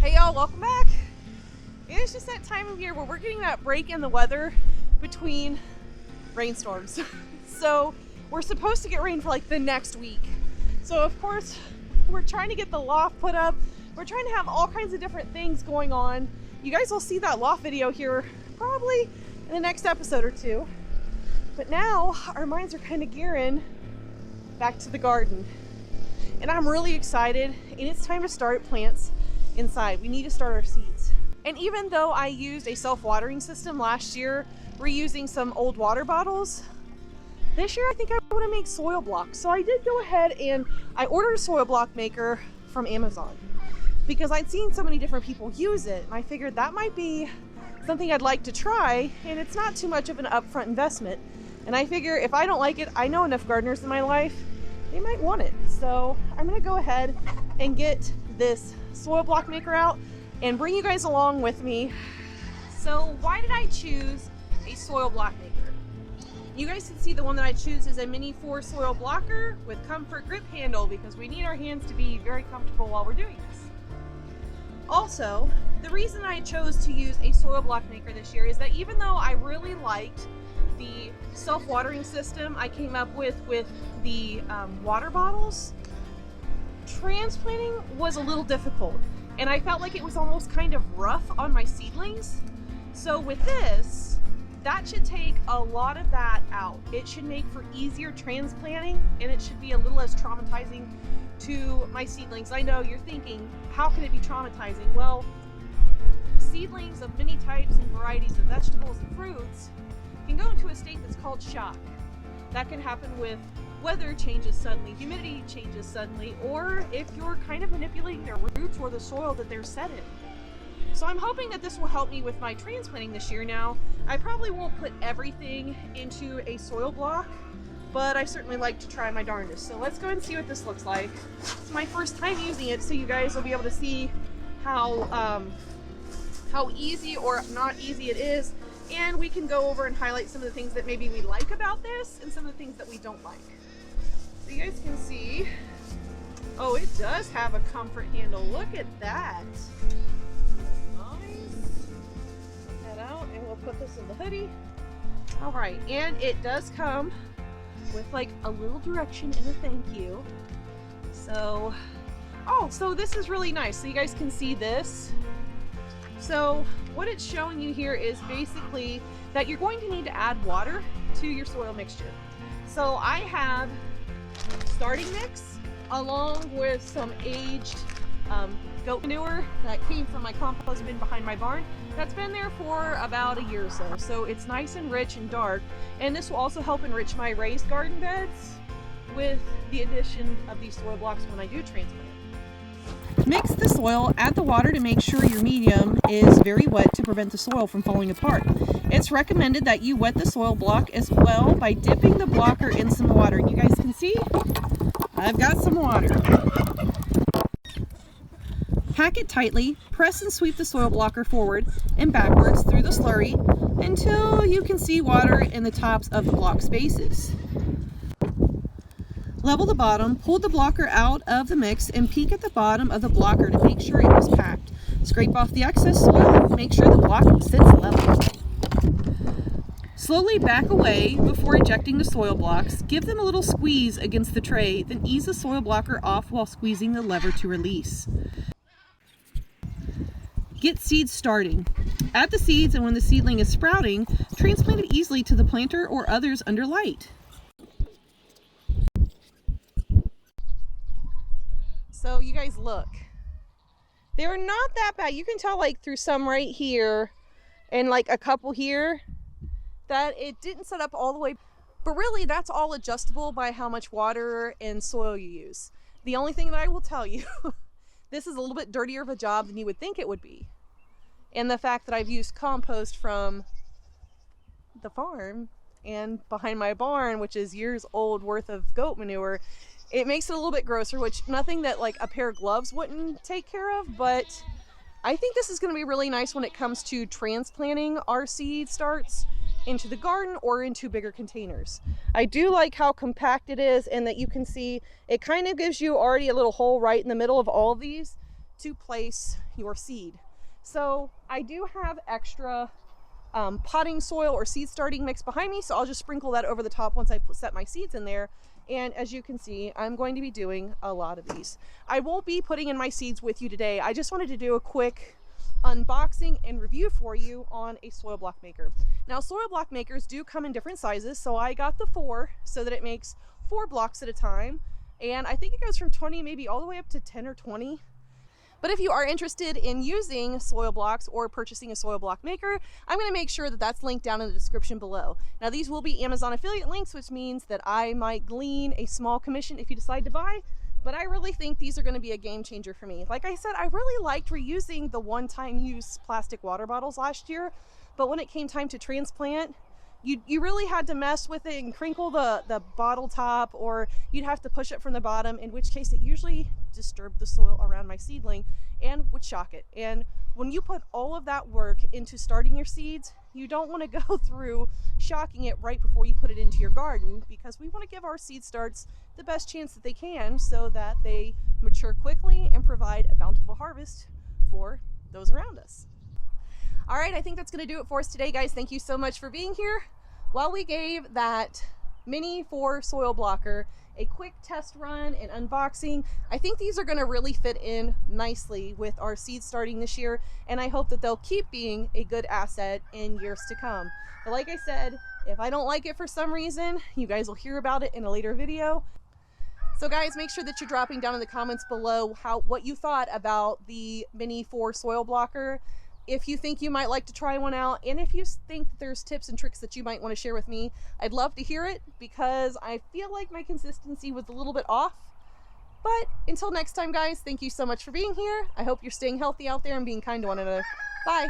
Hey y'all, welcome back. It's just that time of year where we're getting that break in the weather between rainstorms. So we're supposed to get rain for like the next week. So of course we're trying to get the loft put up. We're trying to have all kinds of different things going on. You guys will see that loft video here probably in the next episode or two. But now our minds are kind of gearing back to the garden. And I'm really excited, and it's time to start plants inside. We need to start our seeds. And even though I used a self-watering system last year, reusing some old water bottles, this year I think I want to make soil blocks. So I did go ahead and I ordered a soil block maker from Amazon because I'd seen so many different people use it, and I figured that might be something I'd like to try, and it's not too much of an upfront investment. And I figure if I don't like it, I know enough gardeners in my life, they might want it. So I'm gonna go ahead and get this soil block maker out and bring you guys along with me. So why did I choose a soil block maker? You guys can see the one that I choose is a mini 4 soil blocker with comfort grip handle because we need our hands to be very comfortable while we're doing this. Also, the reason I chose to use a soil block maker this year is that even though I really liked the self-watering system I came up with the water bottles, transplanting was a little difficult, and I felt like it was almost kind of rough on my seedlings. So with this, that should take a lot of that out. It should make for easier transplanting, and it should be a little less traumatizing to my seedlings. I know you're thinking, how can it be traumatizing? Well, seedlings of many types and varieties of vegetables and fruits can go into a state that's called shock. That can happen with weather changes suddenly, humidity changes suddenly, or if you're kind of manipulating their roots or the soil that they're set in. So I'm hoping that this will help me with my transplanting this year. Now, I probably won't put everything into a soil block, but I certainly like to try my darndest. So let's go and see what this looks like. It's my first time using it, so you guys will be able to see how easy or not easy it is. And we can go over and highlight some of the things that maybe we like about this and some of the things that we don't like. So you guys can see, oh, it does have a comfort handle. Look at that. Nice. Put that out, and we'll put this in the hoodie. All right, and it does come with like a little direction and a thank you. So, oh, so this is really nice. So you guys can see this. So what it's showing you here is basically that you're going to need to add water to your soil mixture. So I have starting mix along with some aged goat manure that came from my compost bin behind my barn. That's been there for about a year or so. So it's nice and rich and dark. And this will also help enrich my raised garden beds with the addition of these soil blocks when I do transplant. Mix the soil, add the water to make sure your medium is very wet to prevent the soil from falling apart. It's recommended that you wet the soil block as well by dipping the blocker in some water. And you guys can see, I've got some water. Pack it tightly, press and sweep the soil blocker forward and backwards through the slurry until you can see water in the tops of the block spaces. Level the bottom, pull the blocker out of the mix, and peek at the bottom of the blocker to make sure it was packed. Scrape off the excess soil, make sure the block sits level. Slowly back away before ejecting the soil blocks. Give them a little squeeze against the tray, then ease the soil blocker off while squeezing the lever to release. Get seeds starting. Add the seeds, and when the seedling is sprouting, transplant it easily to the planter or others under light. So you guys look, they're not that bad. You can tell like through some right here and like a couple here that it didn't set up all the way, but really that's all adjustable by how much water and soil you use. The only thing that I will tell you, this is a little bit dirtier of a job than you would think it would be. And the fact that I've used compost from the farm and behind my barn, which is years old worth of goat manure, it makes it a little bit grosser, which nothing that like a pair of gloves wouldn't take care of, but I think this is going to be really nice when it comes to transplanting our seed starts into the garden or into bigger containers. I do like how compact it is, and that you can see it kind of gives you already a little hole right in the middle of all of these to place your seed. So I do have extra potting soil or seed starting mix behind me, so I'll just sprinkle that over the top once I set my seeds in there. And as you can see, I'm going to be doing a lot of these. I won't be putting in my seeds with you today. I just wanted to do a quick unboxing and review for you on a soil block maker. Now, soil block makers do come in different sizes, so I got the 4 so that it makes 4 blocks at a time, and I think it goes from 20 maybe all the way up to 10 or 20. But if you are interested in using soil blocks or purchasing a soil block maker, I'm going to make sure that that's linked down in the description below. Now, these will be Amazon affiliate links, which means that I might glean a small commission if you decide to buy, but I really think these are going to be a game changer for me. Like I said, I really liked reusing the one-time use plastic water bottles last year, but when it came time to transplant, you really had to mess with it and crinkle the bottle top, or you'd have to push it from the bottom, in which case it usually disturbed the soil around my seedling and would shock it. And when you put all of that work into starting your seeds, you don't want to go through shocking it right before you put it into your garden, because we want to give our seed starts the best chance that they can so that they mature quickly and provide a bountiful harvest for those around us. All right, I think that's going to do it for us today, guys. Thank you so much for being here. While we gave that Mini 4 soil blocker a quick test run and unboxing, I think these are going to really fit in nicely with our seed starting this year, and I hope that they'll keep being a good asset in years to come. But like I said, if I don't like it for some reason, you guys will hear about it in a later video. So guys, make sure that you're dropping down in the comments below what you thought about the Mini 4 soil blocker. If you think you might like to try one out, and if you think that there's tips and tricks that you might want to share with me, I'd love to hear it, because I feel like my consistency was a little bit off. But until next time, guys, thank you so much for being here. I hope you're staying healthy out there and being kind to one another. Bye.